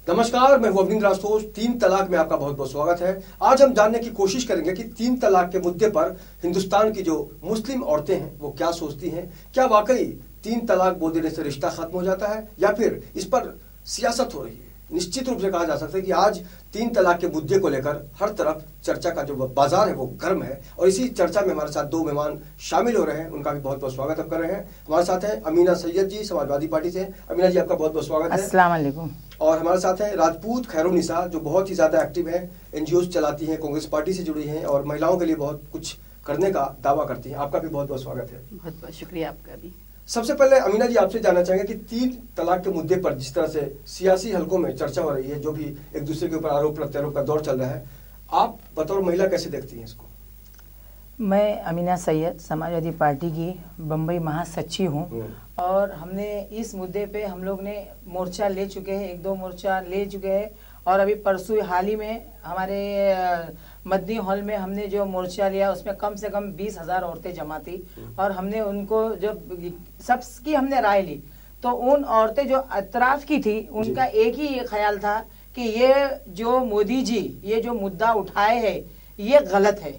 नमस्कार, मैं हूं अरविंद राजतोष। 3 तलाक में आपका बहुत बहुत स्वागत है। आज हम जानने की कोशिश करेंगे कि 3 तलाक के मुद्दे पर हिंदुस्तान की जो मुस्लिम औरतें हैं वो क्या सोचती हैं। क्या वाकई 3 तलाक बोल देने से रिश्ता खत्म हो जाता है या फिर इस पर सियासत हो रही है। निश्चित रूप से कहा जा सकता है कि आज 3 तलाक के मुद्दे को लेकर हर तरफ चर्चा का जो बाजार है वो गर्म है। और इसी चर्चा में हमारे साथ 2 मेहमान शामिल हो रहे हैं, उनका भी बहुत बहुत स्वागत हम कर रहे हैं। हमारे साथ हैं अमीना सैयद जी, समाजवादी पार्टी से। अमीना जी, आपका बहुत बहुत स्वागत है। अस्सलाम वालेकुम। और हमारे साथ हैं राजपूत खैरुनिसा, जो बहुत ही ज्यादा एक्टिव है, एनजीओ चलाती हैं, कांग्रेस पार्टी से जुड़ी हैं और महिलाओं के लिए बहुत कुछ करने का दावा करती हैं। आपका भी बहुत बहुत स्वागत है। बहुत बहुत शुक्रिया आपका भी। सबसे पहले अमीना जी, आपसे जानना चाहेंगे कि 3 तलाक के मुद्दे पर जिस तरह से सियासी हलकों में चर्चा हो रही है, जो भी एक दूसरे के ऊपर आरोप प्रत्यारोप का दौर चल रहा है, आप बतौर महिला कैसे देखती हैं इसको? मैं अमीना सैयद, समाजवादी पार्टी की बम्बई महासचिव हूँ और हमने इस मुद्दे पे हम लोग ने मोर्चा ले चुके हैं, 1-2 मोर्चा ले चुके हैं। और अभी परसों हाल ही में हमारे मदनी हॉल में हमने जो मोर्चा लिया उसमें कम से कम 20,000 औरतें जमा थी और हमने उनको जब सबकी हमने राय ली तो उन औरतें जो अतराफ की थी उनका एक ही ये ख्याल था कि ये जो मोदी जी ये जो मुद्दा उठाए है ये गलत है,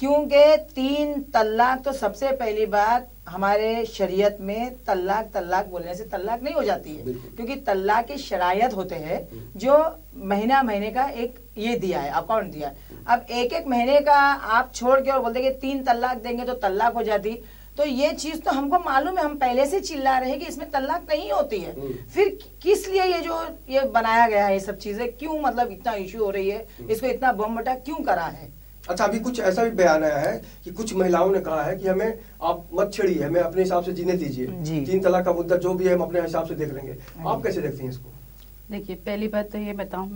क्योंकि 3 तलाक तो सबसे पहली बात हमारे शरीयत में तलाक बोलने से तलाक नहीं हो जाती है, क्योंकि तलाक की शरायत होते हैं जो महीने का एक ये दिया है, अकाउंट दिया है। अब एक महीने का आप छोड़ के और बोलते कि 3 तलाक देंगे तो तलाक हो जाती, तो ये चीज तो हमको मालूम है, हम पहले से चिल्ला रहे हैं कि इसमें तलाक नहीं होती है। फिर किस लिए ये बनाया गया है, ये सब चीजें क्यों मतलब इतना इश्यू हो रही है, इसको इतना बम बटा क्यों करा है? अच्छा, अभी कुछ ऐसा भी बयान आया है कि कुछ महिलाओं ने कहा है कि हमें आप मत छेड़िए, हमें अपने हिसाब से जीने दीजिए, 3 तलाक का मुद्दा जो भी है हम अपने हिसाब से देख लेंगे। आप कैसे देखती हैं इसको? देखिए, पहली बात तो ये बताऊं,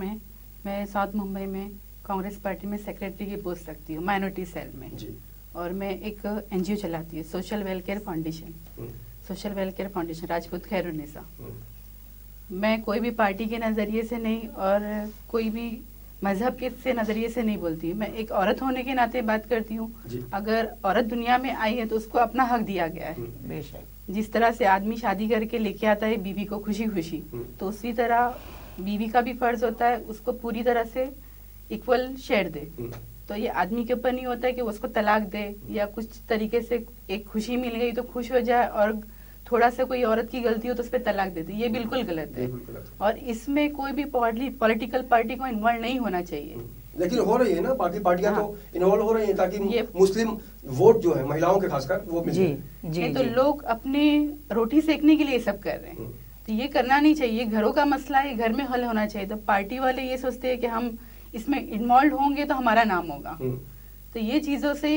मैं साउथ मुंबई में कांग्रेस पार्टी में सेक्रेटरी की पोस्ट रखती हूँ, माइनॉरिटी सेल में जी। और मैं एक एनजीओ चलाती हूँ, सोशल वेलफेयर फाउंडेशन राजपूत खैरुनिसा। मैं कोई भी पार्टी के नजरिए से नहीं और कोई भी मजहब के से नजरिए से नहीं बोलती, मैं एक औरत होने के नाते बात करती हूँ। अगर औरत दुनिया में आई है तो उसको अपना हक दिया गया है। बेशक जिस तरह से आदमी शादी करके लेके आता है बीवी को खुशी खुशी, तो उसी तरह बीवी का भी फर्ज होता है उसको पूरी तरह से इक्वल शेयर दे। तो ये आदमी के ऊपर नहीं होता है कि उसको तलाक दे या कुछ तरीके से एक खुशी मिल गई तो खुश हो जाए और थोड़ा सा कोई औरत की गलती हो तो उस पर तलाक देती, ये बिल्कुल गलत है। और इसमें कोई भी पॉलिटिकल पार्टी को इन्वॉल्व नहीं होना चाहिए। लेकिन हो रही है ना, बाकी पार्टियां तो इन्वॉल्व हो रही हैं ताकि मुस्लिम वोट जो है महिलाओं के खासकर वो मिले। जी, तो लोग अपनी रोटी सेकने के लिए सब कर रहे हैं, तो ये करना नहीं चाहिए। घरों का मसला है, घर में हल होना चाहिए। तो पार्टी वाले ये सोचते हैं कि हम इसमें इन्वॉल्व होंगे तो हमारा नाम होगा। तो ये चीजों से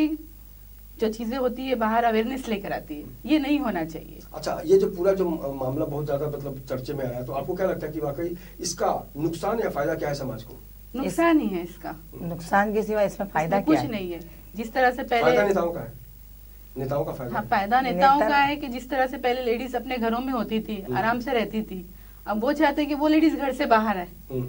जो चीजें होती है बाहर अवेयरनेस लेकर आती है, ये नहीं होना चाहिए। अच्छा, ये जो पूरा जो मामला बहुत ज्यादा मतलब चर्चे में आया, तो आपको क्या लगता है कि वाकई इसका नुकसान या फायदा क्या है समाज को? नुकसान ही है इसका, नुकसान के सिवा इसमें फायदा क्या है? कुछ नहीं है। जिस तरह से पहले फायदा नेताओं का है, नेताओं का फायदा। हाँ, फायदा नेताओं का है कि जिस तरह से पहले लेडीज अपने घरों में होती थी, आराम से रहती थी। अब वो चाहते हैं कि वो लेडीज घर से बाहर आए।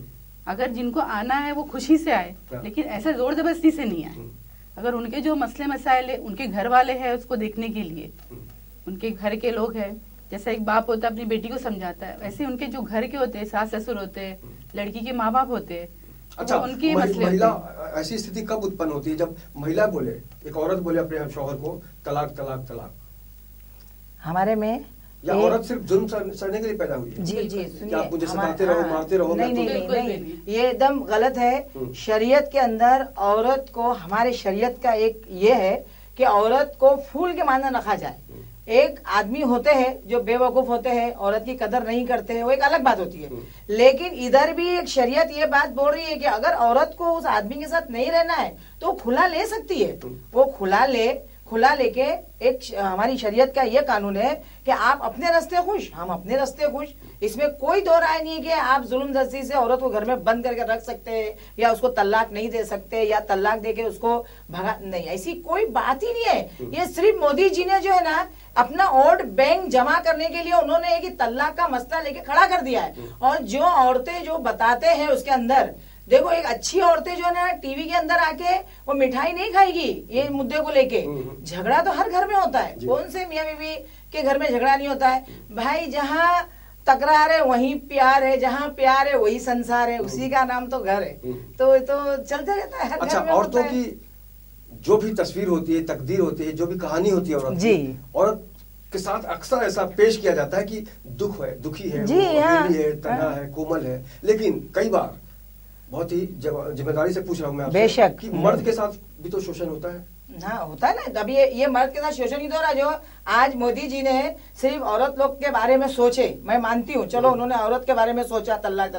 अगर जिनको आना है वो खुशी से आए, लेकिन ऐसे जोर जबरदस्ती से नहीं आए। अगर उनके जो मसले मसाइल है, उनके घर वाले हैं उसको देखने के लिए, उनके घर के लोग हैं, जैसे एक बाप होता है अपनी बेटी को समझाता है, वैसे उनके जो घर के होते हैं, सास ससुर होते हैं, लड़की के माँ बाप होते हैं। अच्छा, उनके महिला ऐसी स्थिति कब उत्पन्न होती है जब महिला बोले, एक औरत बोले अपने शौहर को तलाक तलाक तलाक? हमारे में या औरत सिर्फ जुल्म सहने के लिए पैदा हुई है? जी, सुनिए, आप मुझे सताते रहो, मारते रहो। नहीं, ये एकदम गलत है। शरीयत के अंदर औरत को, हमारे शरीयत का एक ये है कि औरत को फूल के मानना रखा जाए। एक आदमी होते हैं जो बेवकूफ होते हैं, औरत की कदर नहीं करते हैं, वो एक अलग बात होती है। लेकिन इधर भी एक शरीयत ये बात बोल रही है कि अगर औरत को उस आदमी के साथ नहीं रहना है तो खुला ले सकती है। वो खुला लेके एक हमारी शरीयत का ये कानून है कि आप अपने रास्ते खुश, हम अपने रास्ते खुश। इसमें कोई दो राय नहीं है कि आप जुल्म जस्ती से औरत को घर में बंद करके रख सकते हैं या उसको तलाक नहीं दे सकते या तलाक देके उसको भगा, नहीं, ऐसी कोई बात ही नहीं है। ये सिर्फ मोदी जी ने जो है ना अपना वोट बैंक जमा करने के लिए उन्होंने एक तलाक का मसला लेके खड़ा कर दिया है। और जो औरतें जो बताते हैं उसके अंदर, देखो एक अच्छी औरतें जो है ना टीवी के अंदर आके वो मिठाई नहीं खाएगी ये मुद्दे को लेके। झगड़ा तो हर घर में होता है, कौन से मियाँ बीवी के घर में झगड़ा नहीं होता है भाई? जहाँ तकरार है वहीं प्यार है, जहाँ प्यार है वही संसार है, उसी का नाम तो घर है। तो चलते रहता है। अच्छा, औरतों की जो भी तस्वीर होती है, तकदीर होती है, जो भी कहानी होती है औरत की, औरत के साथ अक्सर ऐसा पेश किया जाता है कि दुख है, दुखी है, अकेली है, तन्हा है, कोमल है। लेकिन कई बार, बहुत ही जिम्मेदारी से पूछ रहा हूँ मैं आपसे, बेशक, कि मर्द के साथ भी तो शोषण होता है। हाँ होता है ना। अभी ये मर्द के साथ शोषण ही तो रहा। जो आज मोदी जी ने सिर्फ औरत लोग के बारे में सोचे, मैं मानती हूँ, चलो उन्होंने औरत के बारे में सोचा तलाक,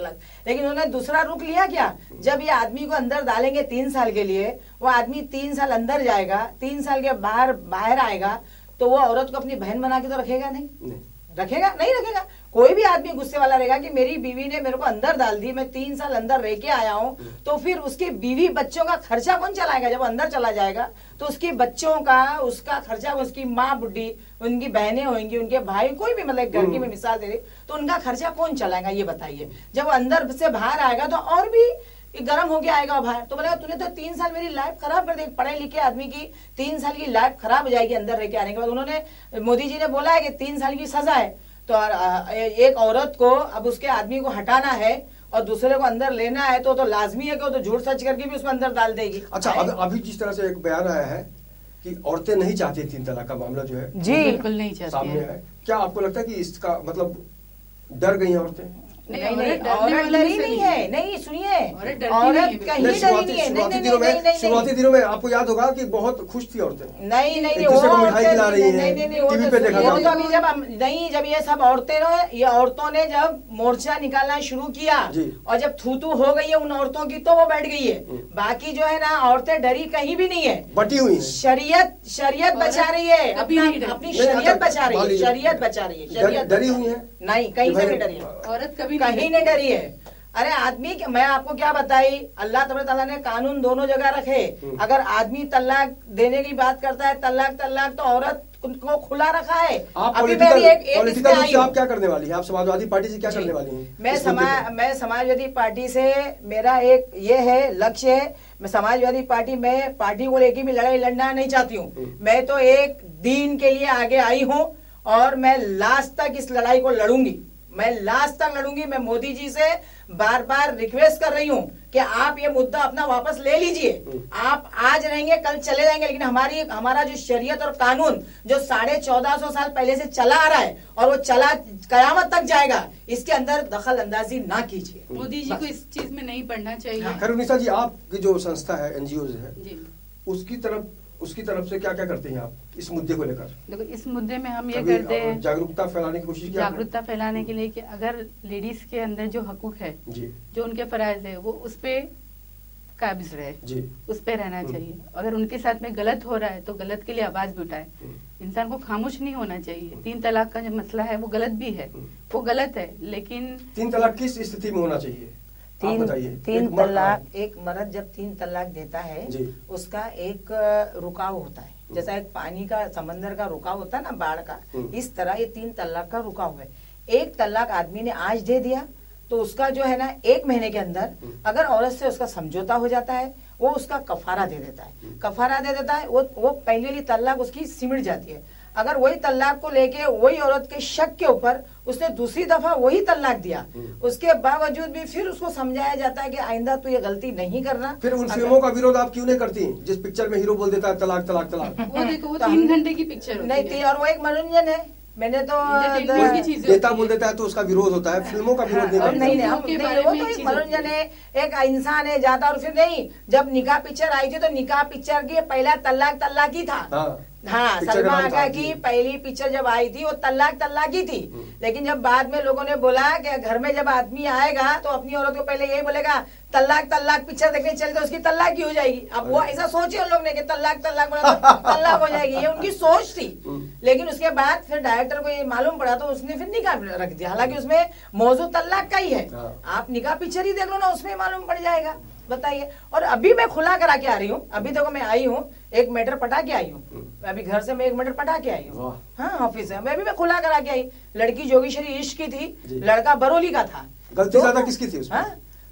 लेकिन उन्होंने दूसरा रुख लिया क्या? जब ये आदमी को अंदर डालेंगे 3 साल के लिए, वो आदमी 3 साल अंदर जाएगा, 3 साल के बाहर आएगा, तो वो औरत को अपनी बहन बना के तो रखेगा नहीं। रखेगा नहीं रखेगा। कोई भी आदमी गुस्से वाला रहेगा कि मेरी बीवी ने मेरे को अंदर डाल दी, मैं 3 साल अंदर रह के आया हूँ, तो फिर उसकी बीवी बच्चों का खर्चा कौन चलाएगा? जब अंदर चला जाएगा तो उसके बच्चों का, उसका खर्चा, उसकी माँ बुढ़ी, उनकी बहनें होंगी, उनके भाई, कोई भी, मतलब घर की मैं मिसाल दे रही, तो उनका खर्चा कौन चलाएगा ये बताइए। जब अंदर से बाहर आएगा तो और भी गर्म हो गया आएगा बाहर, तो बोलेगा तूने तो 3 साल मेरी लाइफ खराब कर दी। पढ़े लिखे आदमी की 3 साल की लाइफ खराब हो जाएगी अंदर रह के आने के बाद। उन्होंने, मोदी जी ने बोला है कि 3 साल की सजा है, तो एक औरत को अब उसके आदमी को हटाना है और दूसरे को अंदर लेना है, तो लाजमी है कि वो तो झूठ सच करके भी उसको अंदर डाल देगी। अच्छा, अभी जिस तरह से एक बयान आया है कि औरतें नहीं चाहती 3 तलाक का मामला जो है, जी बिल्कुल नहीं चाहती सामने है, क्या आपको लगता है कि इसका मतलब डर गई हैं औरतें? नहीं, औरत डरी नहीं है। नहीं, सुनिए, औरत कहीं डरी नहीं है। शुरुआती दिनों में आपको याद होगा कि बहुत खुश थी औरतें। नहीं, मिठाई खिला रही हैं, टीवी पे देखा था। जब ये सब औरतों ने जब मोर्चा निकालना शुरू किया और जब थूतू हो गई है उन औरतों की, तो वो बैठ गई है। बाकी जो है ना, औरतें डरी कहीं भी नहीं है, बटी हुई। शरीयत बचा रही है, अपनी शरीयत बचा रही है, शरीयत बचा रही है, शरीयत डरी हुई है नहीं, कहीं से नहीं डरी है औरत, कभी कहीं नहीं डरी है। अरे आदमी, मैं आपको क्या बताई, अल्लाह ताला ने कानून दोनों जगह रखे। अगर आदमी तलाक देने की बात करता है, तलाक, तो औरत को खुला रखा है। अभी पॉलिटिकल आप क्या करने वाली है? आप समाजवादी पार्टी से क्या करने वाली हैं? मैं समाजवादी पार्टी से, मेरा एक ये है लक्ष्य है, मैं समाजवादी पार्टी को लेकर भी लड़ाई लड़ना नहीं चाहती हूँ। मैं तो एक दीन के लिए आगे आई हूँ और मैं लास्ट तक इस लड़ाई को लड़ूंगी। मैं मोदी जी से बार बार रिक्वेस्ट कर रही हूँ कि आप ये मुद्दा अपना वापस ले लीजिए। आप आज रहेंगे, कल चले जाएंगे, लेकिन हमारा जो शरीयत और कानून जो 1450 साल पहले से चला आ रहा है और वो चला कयामत तक जाएगा, इसके अंदर दखल अंदाजी ना कीजिए। मोदी जी को इस चीज में नहीं पढ़ना चाहिए। खैरुन्निसा जी, आपकी जो संस्था है, एनजीओ है, उसकी तरफ से क्या क्या करते हैं आप इस मुद्दे को लेकर? देखो, इस मुद्दे में हम ये करते हैं, जागरूकता फैलाने की कोशिश, जागरूकता फैलाने के लिए कि अगर लेडीज के अंदर जो हकूक है, जो उनके फराइज है, वो उस पे काबिज रहे, उस पे रहना चाहिए। अगर उनके साथ में गलत हो रहा है तो गलत के लिए आवाज भी उठाए। इंसान को खामोश नहीं होना चाहिए। 3 तलाक का जो मसला है वो गलत भी है, वो गलत है, लेकिन 3 तलाक किस स्थिति में होना चाहिए? 3 तलाक, एक मर्द जब 3 तलाक देता है उसका एक रुकाव होता है, जैसा एक पानी का, समंदर का रुकाव होता है ना, बाढ़ का, इस तरह ये 3 तलाक का रुकाव है। 1 तलाक आदमी ने आज दे दिया तो उसका जो है ना 1 महीने के अंदर अगर औरत से उसका समझौता हो जाता है, वो उसका कफारा दे देता है, वो पहले वाली तलाक उसकी सिमट जाती है। अगर वही तलाक को लेके वही औरत के शक के ऊपर उसने दूसरी दफा वही तलाक दिया, उसके बावजूद भी फिर उसको समझाया जाता है कि आइंदा तू ये गलती नहीं करना। फिर उन फिल्मों का विरोध आप क्यों नहीं करती जिस पिक्चर में हीरो बोल देता है तलाक तलाक तलाक? वो देखो, वो 3 घंटे की पिक्चर नहीं थी और वो एक मनोरंजन है। मैंने तो नेता बोल देता है तो उसका विरोध होता है, फिल्मों का विरोध नहीं। वो तो एक मनोरंजन है, एक इंसान है जाता। और फिर नहीं, जब निकाह पिक्चर आई थी तो निकाह पिक्चर की पहला तलाक ही था। हाँ, सलमा आगा की पहली पिक्चर जब आई थी वो तलाक ही थी। लेकिन जब बाद में लोगों ने बोला कि घर में जब आदमी आएगा तो अपनी औरत को पहले यही बोलेगा तलाक पिक्चर देखने चले तो उसकी तलाक की हो जाएगी। अब वो ऐसा सोचे उन लोग ने कि तलाक बोला तो तलाक हो जाएगी, ये उनकी सोच थी। लेकिन उसके बाद फिर डायरेक्टर को ये मालूम पड़ा तो उसने फिर निकाह रख दिया, हालांकि उसमें मौजूद तलाक का ही है। आप निकाह पिक्चर ही देख लो ना, उसमें मालूम पड़ जाएगा। बताइए। और अभी मैं खुला करा के आ रही हूँ, अभी देखो मैं आई हूँ, एक मैटर पटा के आई हूँ, अभी घर से मैं एक मैटर पटा के आई हूँ। हाँ, ऑफिस है, मैं खुला करा के आई। लड़की जोगेश्वरी इश्क की थी, लड़का बरौली का था। गलती ज्यादा किसकी थी उसमें?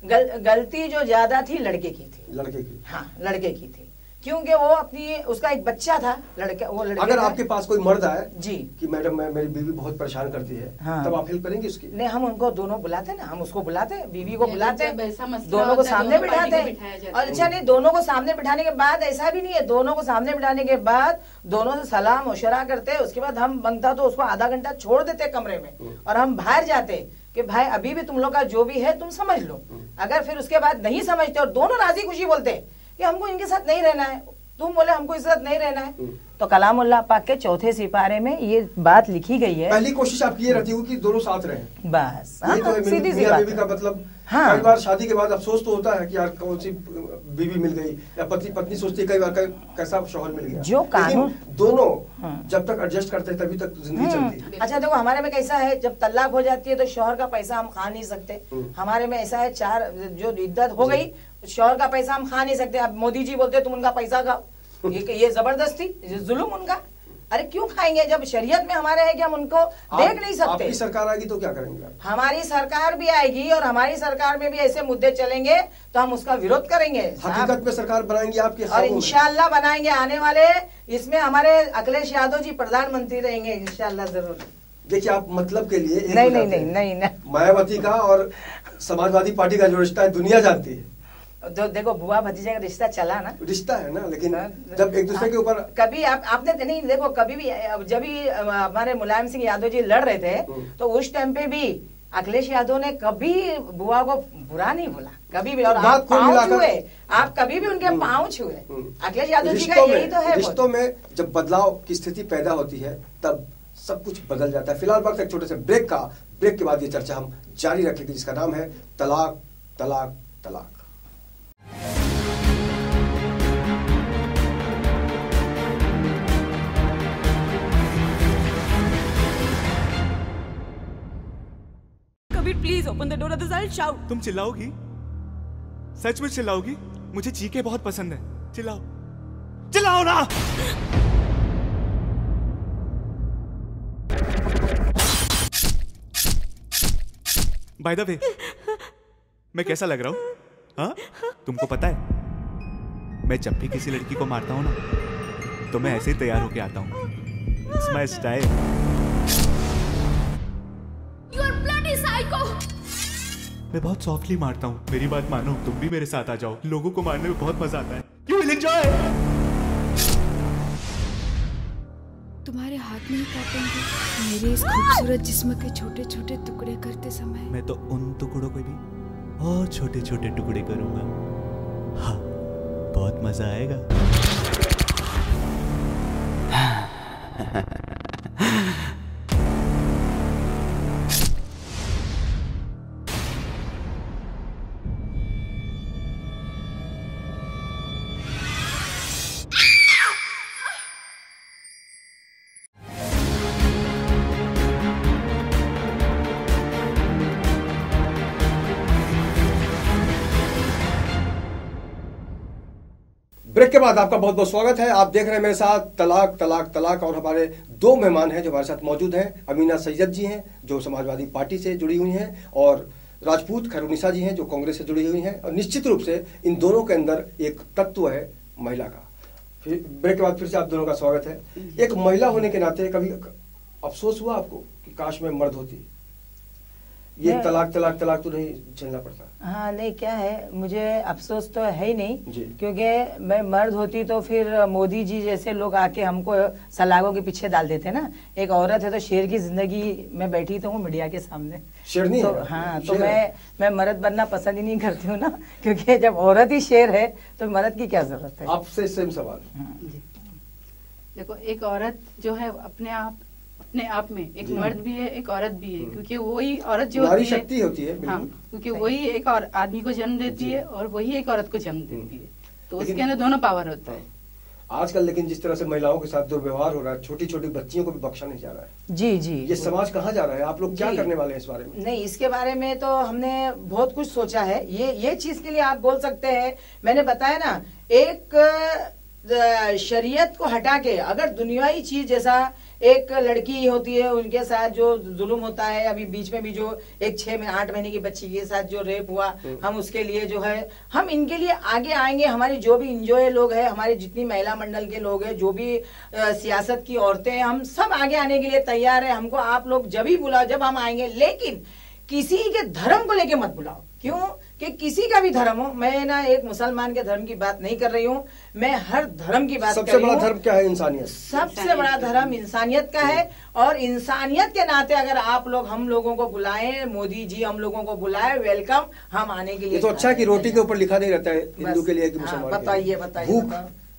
गलती जो ज्यादा थी लड़के की थी। लड़के की? हाँ, लड़के की थी, क्योंकि वो अपनी उसका एक बच्चा था लड़का, वो लड़के अगर आपके पास कोई मर्द आए जी कि मैडम मेरी बीवी बहुत परेशान करती है, हाँ। तब आप हेल्प करेंगे उसकी? नहीं, हम उनको दोनों बुलाते ना, हम उसको बुलाते, बीवी को बुलाते, दोनों दोनों को सामने बिठाते हैं। और अच्छा नहीं, दोनों को सामने बिठाने के बाद ऐसा भी नहीं है, दोनों को सामने बिठाने के बाद दोनों से सलाह मशवरा करते, उसके बाद हम बनता तो उसको आधा घंटा छोड़ देते कमरे में और हम बाहर जाते कि भाई अभी भी तुम लोग का जो भी है तुम समझ लो। अगर फिर उसके बाद नहीं समझते और दोनों राजी खुशी बोलते कि हमको इनके साथ नहीं रहना है, तुम बोले हमको इसके साथ नहीं रहना है, तो कलामुल्लाह पाक के 4थे सिपारे में ये बात लिखी गई है। पहली कोशिश आपकी ये रहती है कि दोनों साथ रहें, बस ये तो है सीधी सी मियां बात बीवी का मतलब। हाँ। कई बार शादी के बाद अफसोस तो होता है कि यार कौन सी बीवी मिल गई, या पत्नी सोचती है कई बार कैसा शौहर मिल गया। जो कानून दोनों जब तक एडजस्ट करते हैं तभी तक जिंदगी चलती है। अच्छा देखो, हमारे में कैसा है, जब तलाक हो जाती है तो शौहर का पैसा हम खा नहीं सकते। हमारे में ऐसा है, 4 जो इद्दत हो गई, शौहर का पैसा हम खा नहीं सकते। अब मोदी जी बोलते तुम उनका पैसा खाओ, ये जबरदस्ती, ये जुल्म उनका। अरे क्यों खाएंगे जब शरीयत में हमारे है कि हम उनको देख नहीं सकते। आपकी सरकार आएगी तो क्या करेंगे? हमारी सरकार भी आएगी और हमारी सरकार में भी ऐसे मुद्दे चलेंगे तो हम उसका विरोध करेंगे। हकीकत में सरकार बनाएंगे आपकी, और इंशाल्लाह बनाएंगे आने वाले, इसमें हमारे अखिलेश यादव जी प्रधानमंत्री रहेंगे इंशाल्लाह जरूर। देखिए आप मतलब के लिए नहीं मायावती का और समाजवादी पार्टी का जो रिश्ता है दुनिया जानती है। तो देखो बुआ भतीजे का रिश्ता चला ना, रिश्ता है ना, लेकिन जब एक दूसरे के ऊपर कभी आपने नहीं देखो, कभी भी जब भी हमारे मुलायम सिंह यादव जी लड़ रहे थे तो उस टाइम पे भी अखिलेश यादव ने कभी बुआ को बुरा नहीं बोला, कभी भी। और आप पाँव छुए, आप कभी भी उनके पाँव छुए। अखिलेश यादव जी का यही तो है। रिश्तों में जब बदलाव की स्थिति पैदा होती है तब सब कुछ बदल जाता है। फिलहाल वक्त एक छोटे से ब्रेक के बाद ये चर्चा हम जारी रखेंगे जिसका नाम है तलाक तलाक तलाक। Please open the door, others I'll shout. तुम चिल्लाओगी? सच में चिल्लाओगी? मुझे चीखे बहुत पसंद है। चिल्लाओ, चिल्लाओ ना। By the way, मैं कैसा लग रहा हूँ? हाँ? तुमको पता है? मैं जब भी किसी लड़की को मारता हूँ ना, तो मैं ऐसे ही तैयार होके आता हूँ। It's my style. मैं बहुत सॉफ्टली मारता हूँ। मेरी बात मानो, तुम भी मेरे साथ आ जाओ। लोगों को मारने में बहुत मजा आता है। You will enjoy. तुम्हारे हाथ नहीं काटेंगे मेरे इस खूबसूरत जिस्म के छोटे छोटे टुकड़े करते समय? मैं तो उन टुकड़ों को भी और छोटे छोटे टुकड़े करूंगा। हाँ, बहुत मजा आएगा। ब्रेक के बाद आपका बहुत बहुत स्वागत है। आप देख रहे हैं मेरे साथ तलाक तलाक तलाक, और हमारे 2 मेहमान हैं जो हमारे साथ मौजूद हैं। अमीना सैयद जी हैं जो समाजवादी पार्टी से जुड़ी हुई हैं, और राजपूत खैरुनिसा जी हैं जो कांग्रेस से जुड़ी हुई हैं। और निश्चित रूप से इन दोनों के अंदर एक तत्व है महिला का। फिर ब्रेक के बाद फिर से आप दोनों का स्वागत है। एक महिला होने के नाते कभी अफसोस हुआ आपको कि काश मैं मर्द होती, ये तलाक तलाक तलाक तो नहीं झेलना पड़ता? हाँ नहीं, क्या है, मुझे अफसोस तो है ही नहीं, जी। क्योंकि मैं मर्द होती तो फिर मोदी जी जैसे लोग आके हमको सलाखों के पीछे डाल देते ना। एक औरत है तो शेर की जिंदगी में बैठी तो हूँ मीडिया के सामने, शेरनी तो है। हाँ, तो मैं मर्द बनना पसंद ही नहीं करती हूँ ना, क्योंकि जब औरत ही शेर है तो मर्द की क्या जरूरत है। आपसे सेम सवाल। देखो, एक औरत जो है अपने आप में एक मर्द भी है, एक औरत भी है, क्योंकि वही औरत जो नारी शक्ति होती है। हाँ, क्योंकि वही एक और आदमी को जन्म देती है और वही एक औरत को जन्म देती है, तो उसके अंदर दोनों पावर होता है। आजकल लेकिन जिस तरह से महिलाओं के साथ दुर्व्यवहार हो रहा है, छोटी छोटी बच्चियों को भी बख्शा नहीं जा रहा है। जी जी, ये समाज कहाँ जा रहा है? आप लोग क्या करने वाले हैं इस बारे में? नहीं, इसके बारे में तो हमने बहुत कुछ सोचा है। ये चीज के लिए आप बोल सकते हैं, मैंने बताया ना, एक शरीयत को हटा के अगर दुनियावी चीज जैसा एक लड़की होती है उनके साथ जो जुल्म होता है, अभी बीच में भी जो एक 6-8 महीने की बच्ची के साथ जो रेप हुआ, हम उसके लिए जो है हम इनके लिए आगे आएंगे। हमारी जो भी इंजॉय लोग हैं, हमारी जितनी महिला मंडल के लोग हैं, जो भी सियासत की औरतें हैं, हम सब आगे आने के लिए तैयार है। हमको आप लोग जब ही बुलाओ जब हम आएंगे, लेकिन किसी के धर्म को लेके मत बुलाओ। क्यों कि किसी का भी धर्म हो, मैं ना एक मुसलमान के धर्म की बात नहीं कर रही हूँ, मैं हर धर्म की बात कर रही हूँ। सबसे बड़ा धर्म क्या है? इंसानियत। सबसे बड़ा धर्म इंसानियत का है, और इंसानियत के नाते अगर आप लोग हम लोगों को बुलाएं, मोदी जी हम लोगों को बुलाए, वेलकम, हम आने के लिए। तो अच्छा है कि रोटी के ऊपर लिखा नहीं रहता है हिंदू के लिए कि मुसलमान। बताइए भूख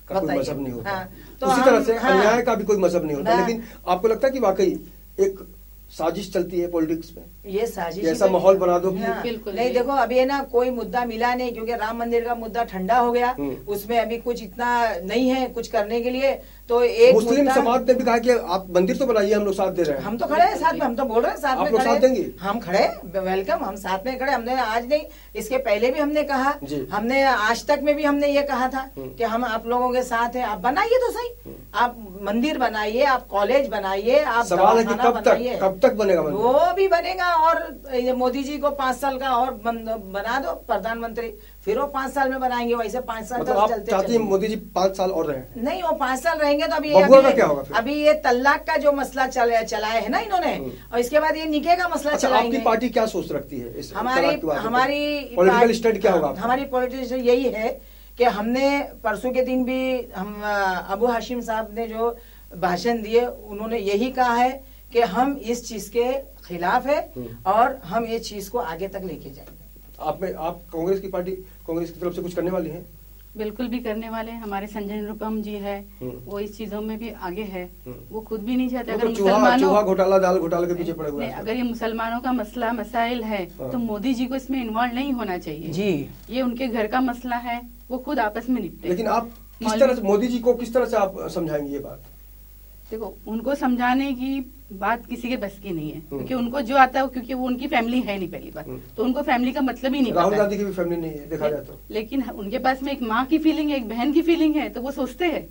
का कोई मजहब नहीं होता। तो उसी तरह से अन्याय का भी कोई मजहब नहीं होता। लेकिन आपको लगता है कि वाकई एक साजिश चलती है पॉलिटिक्स में? ये साजिश, ऐसा माहौल बना दो। बिल्कुल नहीं, देखो अभी है ना कोई मुद्दा मिला नहीं, क्योंकि राम मंदिर का मुद्दा ठंडा हो गया, उसमें अभी कुछ इतना नहीं है कुछ करने के लिए। तो एक मुस्लिम समाज ने भी कहा कि आप मंदिर तो बनाइए, हम लोग साथ दे रहे हैं। हम तो खड़े हैं साथ में, हम तो बोल रहे हैं साथ में साथ देंगे, हम खड़े, वेलकम, हम साथ में खड़े। हमने आज नहीं, इसके पहले भी हमने कहा, हमने आज तक में भी हमने ये कहा था कि हम आप लोगों के साथ हैं। आप बनाइए तो सही, आप मंदिर बनाइए, आप कॉलेज बनाइए, आप सवाल है कि कब तक बनेगा? वो भी बनेगा, और मोदी जी को 5 साल का और बना दो प्रधानमंत्री, फिर वो 5 साल में बनाएंगे। वैसे 5 साल मतलब आप चाहती हैं मोदी जी 5 साल और रहे? नहीं, वो 5 साल रहेंगे तो क्या होगा फिर? अभी ये तलाक का जो मसला चलाया है ना इन्होंने, और इसके बाद ये निकाह का मसला चलाएंगे। आपकी पार्टी क्या सोच रखती है इस हमारी पॉलिटिकल स्टैंड क्या होगा? हमारी पॉलिटिकल यही है कि हमने परसों के दिन भी हम अबू हाशिम साहब ने जो भाषण दिए, उन्होंने यही कहा है कि हम इस चीज के खिलाफ है और हम ये चीज को आगे तक लेके जाएंगे। आप कांग्रेस की पार्टी, कांग्रेस की तरफ से कुछ करने वाली हैं? बिल्कुल भी करने वाले हैं। हमारे संजय निरुपम जी है, वो इस चीजों में भी आगे है। वो खुद भी नहीं चाहते अगर चूहा घोटाला, दाल घोटाला के पीछे पड़े हुए हैं। अगर ये मुसलमानों का मसला मसाइल है तो मोदी जी को इसमें इन्वॉल्व नहीं होना चाहिए जी। ये उनके घर का मसला है, वो खुद आपस में निपटे। लेकिन आप किस तरह से मोदी जी को किस तरह से आप समझाएंगे ये बात? देखो, उनको समझाने की बात किसी के बस की नहीं है, क्योंकि उनको जो आता है, क्योंकि वो उनकी फैमिली है नहीं पहली बात, तो उनको फैमिली का मतलब ही नहीं पता। राहुल गांधी की भी फैमिली नहीं है देखा जाए तो। लेकिन उनके पास में एक माँ की फीलिंग है, एक बहन की फीलिंग है, तो वो सोचते हैं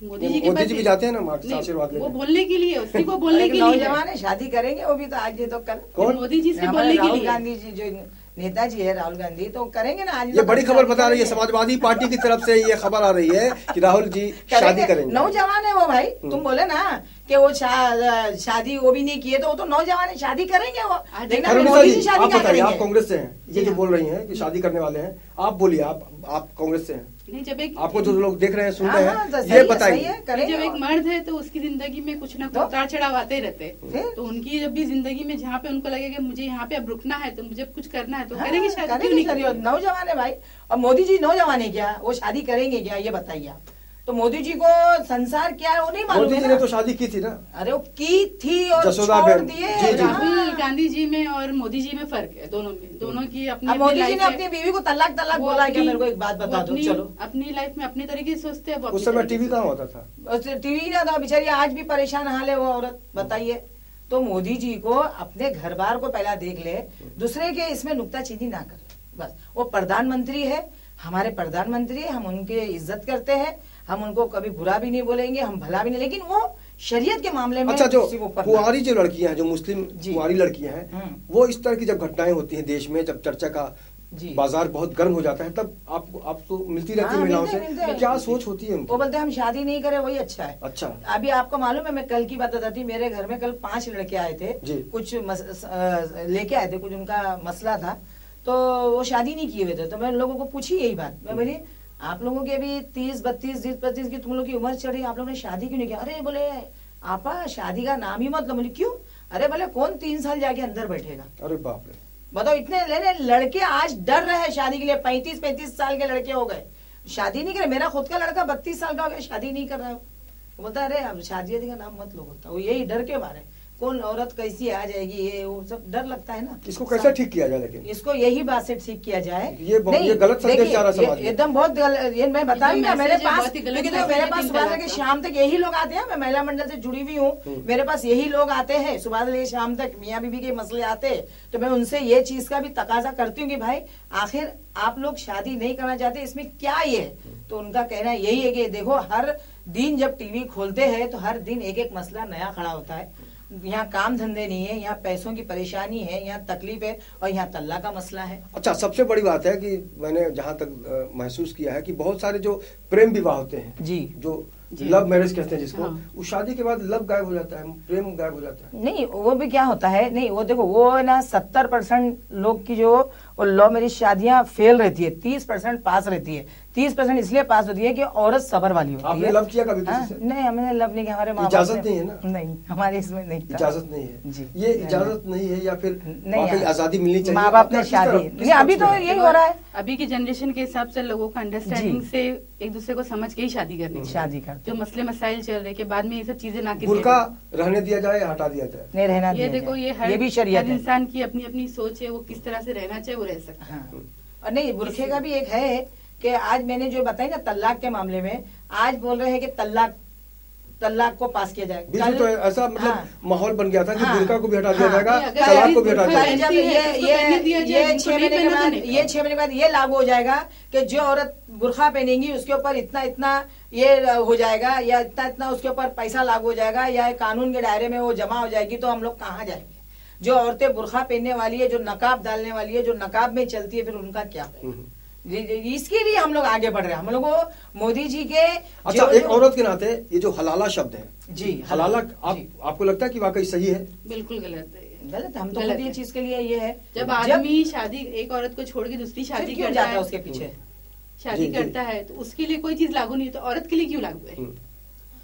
मोदी जी के पास भी जाते हैं ना माँ के आशीर्वाद वो बोलने के लिए, उसी को बोलने के लिए। नौजवान है, शादी करेंगे वो भी तो आज, ये तो कल मोदी जी से बोलने के लिए। गांधी जी जो नेताजी है राहुल गांधी, तो करेंगे ना आज। ये बड़ी खबर बता रही है, समाजवादी पार्टी की तरफ से ये खबर आ रही है कि राहुल जी शादी करेंगे। नौजवान है वो भाई, तुम बोले ना कि वो शादी वो भी नहीं किए, तो वो तो नौजवान है, शादी करेंगे वो। मोदी जी शादी क्या करेंगे? आप कांग्रेस से हैं, ये जो बोल रही हैं कि शादी करने वाले हैं, आप बोलिए, आप कांग्रेस से हैं। नहीं, जब एक आपको जो लोग देख रहे हैं, सुन रहे हैं, ये बताइए। जब एक मर्द है तो उसकी जिंदगी में कुछ ना कुछ उतार चढ़ाव आते रहते, तो उनकी जब भी जिंदगी में जहाँ पे उनको लगेगा मुझे यहाँ पे अब रुकना है, तो मुझे कुछ करना है, तो करेंगे शादी। क्यों नहीं करेंगे? नौजवान है भाई, और मोदी जी नौजवान है क्या? वो शादी करेंगे क्या, ये बताइए आप। तो मोदी जी को संसार क्या है वो नहीं मालूम। मोदी जी ने तो शादी की थी ना। अरे वो की थी और छोड़ दिए। राहुल गांधी जी में और मोदी जी में फर्क है, दोनों में, दोनों की अपनी। मोदी जी ने अपनी बीवी को तलाक बोला क्या? मेरे को एक बात बता दो। चलो, अपनी लाइफ में अपनी तरीके से सोचते हैं। उस समय टीवी कहाँ होता था? टीवी ना था, बेचारी आज भी परेशान हाल है वो औरत, बताइए। तो मोदी जी को अपने घर बार को पहला देख ले, दूसरे के इसमें नुक्ताचीनी ना करे बस। वो प्रधानमंत्री है, हमारे प्रधानमंत्री है, हम उनकी इज्जत करते हैं, हम उनको कभी बुरा भी नहीं बोलेंगे, हम भला भी नहीं, लेकिन वो शरीयत के मामले में। अच्छा, जो कुंवारी जो लड़कियां हैं, जो मुस्लिम कुंवारी लड़कियां हैं, वो इस तरह की जब घटनाएं होती हैं देश में, जब चर्चा का बाजार बहुत गर्म हो जाता है, तब आपको मिलती रहती है महिलाओं से, क्या सोच होती है उनकी? वो बोलते हैं हम शादी नहीं करें, वही अच्छा है। अच्छा, अभी आपको मालूम है, मैं कल की बात बताती, मेरे घर में कल 5 लड़के आए थे, कुछ लेके आए थे, कुछ उनका मसला था, तो वो शादी नहीं किए हुए थे। तो मैं लोगों को पूछी यही बात, मैं बोली आप लोगों की अभी 30, 32, 32 की तुम लोग की उम्र चढ़ी, आप लोगों ने शादी क्यों नहीं किया? अरे बोले आपा शादी का नाम ही मत लो। बोले क्यों? अरे बोले कौन 3 साल जाके अंदर बैठेगा? अरे बाप रे, बताओ, इतने लेने लड़के आज डर रहे हैं शादी के लिए। 35 साल के लड़के हो गए, शादी नहीं करे। मेरा खुद का लड़का 32 साल का हो गया, शादी नहीं कर रहा है। बोलता अरे अब शादी का नाम मत लो, बोलता वो यही डर के मारे, कौन औरत कैसी आ जाएगी, ये वो सब डर लगता है ना। इसको कैसे ठीक किया जाए? लेकिन इसको यही बात से ठीक किया जाए। ये गलत संदेश जा रहा समाज में, एकदम बहुत गलत। ये मैं बता रही हूँ, मेरे पास मेरे पास सुबह से शाम तक यही लोग आते हैं। मैं महिला मंडल से जुड़ी हुई हूँ, मेरे पास यही लोग आते हैं सुबह से शाम तक, मियाँ बीबी के मसले आते। तो मैं उनसे ये चीज का भी तकाजा करती हूँ कि भाई आखिर आप लोग शादी नहीं करना चाहते, इसमें क्या ये है? तो उनका कहना यही है कि देखो, हर दिन जब टीवी खोलते हैं तो हर दिन एक एक मसला नया खड़ा होता है। यहाँ काम धंधे नहीं है, यहाँ पैसों की परेशानी है, यहाँ तकलीफ है और यहाँ तल्लाक का मसला है। अच्छा, सबसे बड़ी बात है कि मैंने जहाँ तक महसूस किया है कि बहुत सारे जो प्रेम विवाह होते हैं जी, जो लव मैरिज कहते हैं जिसको, वो शादी के बाद लव गायब हो जाता है, प्रेम गायब हो जाता है। नहीं, वो भी क्या होता है, नहीं वो देखो, वो ना 70% लोग की जो लव मैरिज शादियां फेल रहती है, 30% पास रहती है। 30% इसलिए पास होती है कि औरत सबर वाली होती है। आपने लव किया कभी किसी से? नहीं, हमने लव नहीं किया, हमारे माँ इजाजत नहीं है ना? नहीं, हमारे इसमें नहीं था। इजाजत नहीं है जी, ये इजाजत नहीं है या फिर नहीं, आजादी मिलनी चाहिए? माँ बाप ने शादी नहीं, अभी तो यही हो रहा है। अभी की जनरेशन के हिसाब से लोगों का अंडरस्टैंडिंग से एक दूसरे को समझ के ही शादी करनी, शादी करते, जो मसले मसाइल चल रहे के बाद में ये सब चीजें ना बुर्का रहने दिया जाए, हटा दिया जाए, नहीं रहना, ये देखो, ये हर भी शरीयत है। इंसान की अपनी अपनी सोच है, वो किस तरह से रहना चाहिए वो रह सकता है। और नहीं, बुरखे का भी एक है कि आज मैंने जो बताई ना तल्लाक के मामले में, आज बोल रहे हैं कि तल्लाक को पास किया जाए। बीच में तो ऐसा मतलब माहौल बन गया था कि बुर्का को भी हटा दिया जाएगा, तलाक को भी हटा दिया जाएगा। ये 6 महीने के बाद, ये 6 महीने के बाद ये लागू हो जाएगा कि जो औरत बुर्खा पहनेगी उसके ऊपर इतना इतना ये हो जाएगा, या इतना इतना उसके ऊपर पैसा लागू हो जाएगा, या कानून के दायरे में वो जमा हो जाएगी। तो हम लोग कहाँ जाएंगे? जो औरतें बुर्खा पहनने वाली है, जो नकाब डालने वाली है, जो नकाब में चलती है, फिर उनका क्या है? इसके लिए हम लोग आगे बढ़ रहे हैं। हम लोग मोदी जी के अच्छा, एक औरत के नाते ये जो हलाला शब्द है जी, हलाला आपको लगता है कि वाकई सही है? बिल्कुल गलत है, गलत है। हम तो ये चीज के लिए ये है, जब आदमी शादी एक औरत को छोड़ के दूसरी शादी क्यों जाता है उसके पीछे, शादी करता है, तो उसके लिए कोई चीज लागू नहीं है, तो औरत के लिए क्यों लागू है?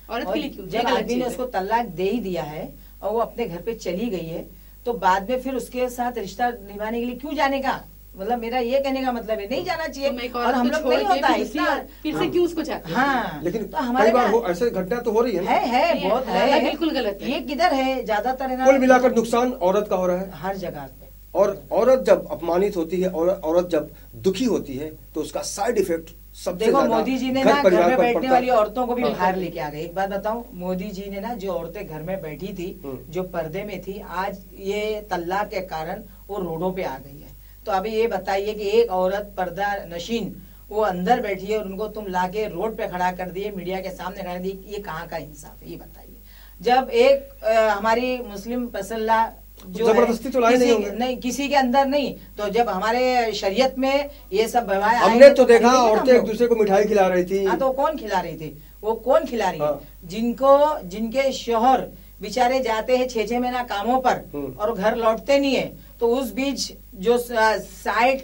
औरत के लिए क्यों? जब आदमी ने उसको तलाक दे ही दिया है और वो अपने घर पे चली गई है, तो बाद में फिर उसके साथ रिश्ता निभाने के लिए क्यों जाने का? मतलब मेरा ये कहने का मतलब है नहीं जाना चाहिए। और हम लोग नहीं होता है इतना, फिर से क्यों उसको चाहते हैं? हाँ, लेकिन तो हमारे ऐसे घटना तो हो रही है बहुत है, बिल्कुल गलत है। ये किधर है? ज्यादातर है ना, कुल मिलाकर नुकसान औरत का हो रहा है हर जगह पे। और औरत जब अपमानित होती है, औरत जब दुखी होती है, तो उसका साइड इफेक्ट सबसे देखो, ज्यादा मोदी जी ने ना घर में बैठने वाली औरतों को भी बाहर लेके आ गए। एक बात बताऊं, मोदी जी ने ना जो औरतें घर में बैठी थी, जो पर्दे में थी, आज ये तल्लाक के कारण वो रोडों पे आ गई है। तो अभी ये बताइए कि एक औरत पर्दा नशीन वो अंदर बैठी है और उनको तुम लाके रोड पे खड़ा कर दिए, मीडिया के सामने खड़ा दिए, ये कहाँ का इंसाफ है? ये बताइए। जब एक हमारी मुस्लिम पसल्ला जो जबरदस्ती तो लाए नहीं होंगे, नहीं किसी के अंदर नहीं, तो जब हमारे शरीयत में ये सब हमने तो देखा औरतें एक दूसरे को मिठाई खिला रही थी। हाँ, तो कौन खिला रही थी? वो कौन खिला रही है? जिनके शोहर बेचारे जाते हैं 6-6 महीना कामों पर और घर लौटते नहीं है, तो उस बीच जो साइड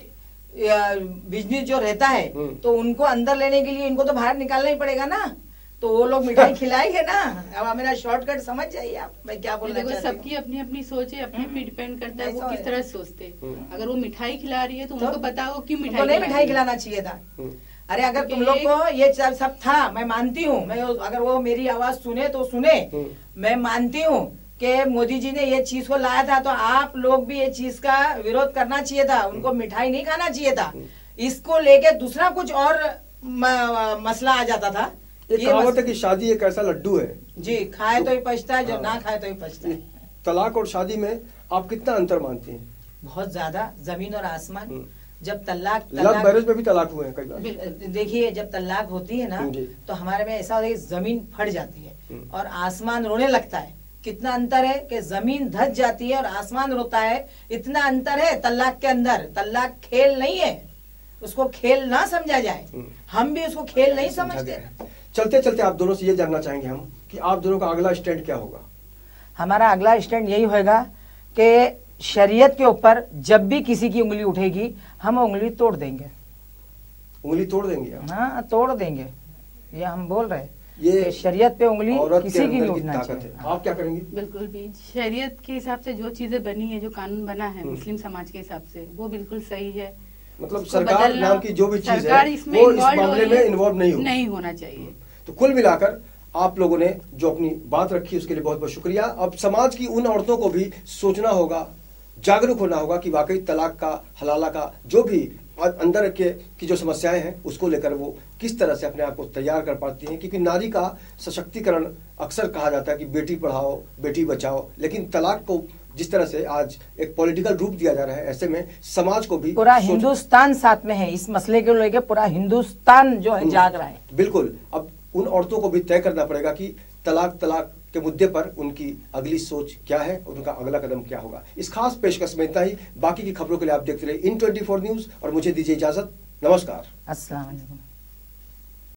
बिजनेस जो रहता है, तो उनको अंदर लेने के लिए इनको तो बाहर निकालना ही पड़ेगा ना, तो वो लोग मिठाई खिलाएंगे ना। अब मेरा शॉर्टकट समझ जाइए आप मैं क्या बोलना चाहती हूँ। सबकी अपनी अपनी सोच है, अपने पे डिपेंड करता है वो किस तरह सोचते हैं। अगर वो मिठाई खिला रही है तो उनको बताओ क्यों मिठाई खिलाना चाहिए था। अरे अगर तुम लोग को ये सब था, मैं मानती हूँ, मैं अगर वो मेरी आवाज सुने तो सुने, मैं मानती हूँ कि मोदी जी ने ये चीज को लाया था, तो आप लोग भी ये चीज का विरोध करना चाहिए था, उनको मिठाई नहीं खाना चाहिए था। इसको लेके दूसरा कुछ और मसला आ जाता था। ये कहावत है कि शादी एक ऐसा लड्डू है जी, खाए तो ही पछता है, जो ना खाए तो ही पछता है। तलाक और शादी में आप कितना अंतर मानती हैं? बहुत ज्यादा, जमीन और आसमान। जब तलाक लव मैरिज में भी तलाक हुए हैं कई बार। देखिए, जब तलाक होती है ना, तो हमारे में ऐसा होता है कि जमीन फट जाती है और आसमान रोने लगता है। कितना अंतर है कि जमीन धस जाती है और आसमान रोता है, इतना अंतर है तलाक के अंदर। तलाक खेल नहीं है, उसको खेल ना समझा जाए, हम भी उसको खेल नहीं समझते। चलते चलते आप दोनों से ये जानना चाहेंगे हम कि आप दोनों का अगला स्टैंड क्या होगा? हमारा अगला स्टैंड यही होगा कि शरीयत के ऊपर जब भी किसी की उंगली उठेगी, हम उंगली तोड़ देंगे। उंगली तोड़ देंगे? हाँ, तोड़ देंगे, ये हम बोल रहे हैं। ये शरीयत पे उंगली किसी की नहीं उठना चाहिए। आप क्या करेंगे? बिल्कुल भी शरीयत के हिसाब से जो चीजें बनी है, जो कानून बना है मुस्लिम समाज के हिसाब से, वो बिल्कुल सही है। मतलब सरकार नाम की जो भी चीज है वो इस मामले में इन्वॉल्व नहीं होना चाहिए। तो कुल मिलाकर आप लोगों ने जो अपनी बात रखी उसके लिए बहुत बहुत शुक्रिया। अब समाज की उन औरतों को भी सोचना होगा, जागरूक होना होगा कि वाकई तलाक का, हलाला का जो भी अंदर की जो समस्याएं हैं उसको लेकर वो किस तरह से अपने आप को तैयार कर पाती हैं। क्योंकि नारी का सशक्तिकरण अक्सर कहा जाता है कि बेटी पढ़ाओ, बेटी बचाओ, लेकिन तलाक को जिस तरह से आज एक पॉलिटिकल रूप दिया जा रहा है, ऐसे में समाज को भी पूरा हिंदुस्तान साथ में है इस मसले को लेकर। पूरा हिंदुस्तान जो है जाग रहा है। बिल्कुल। अब उन औरतों को भी तय करना पड़ेगा कि तलाक के मुद्दे पर उनकी अगली सोच क्या है और उनका अगला कदम क्या होगा। इस खास पेशकश में इतना ही। बाकी की खबरों के लिए आप देखते रहिए IN24 न्यूज और मुझे दीजिए इजाजत। नमस्कार। अस्सलाम वालेकुम।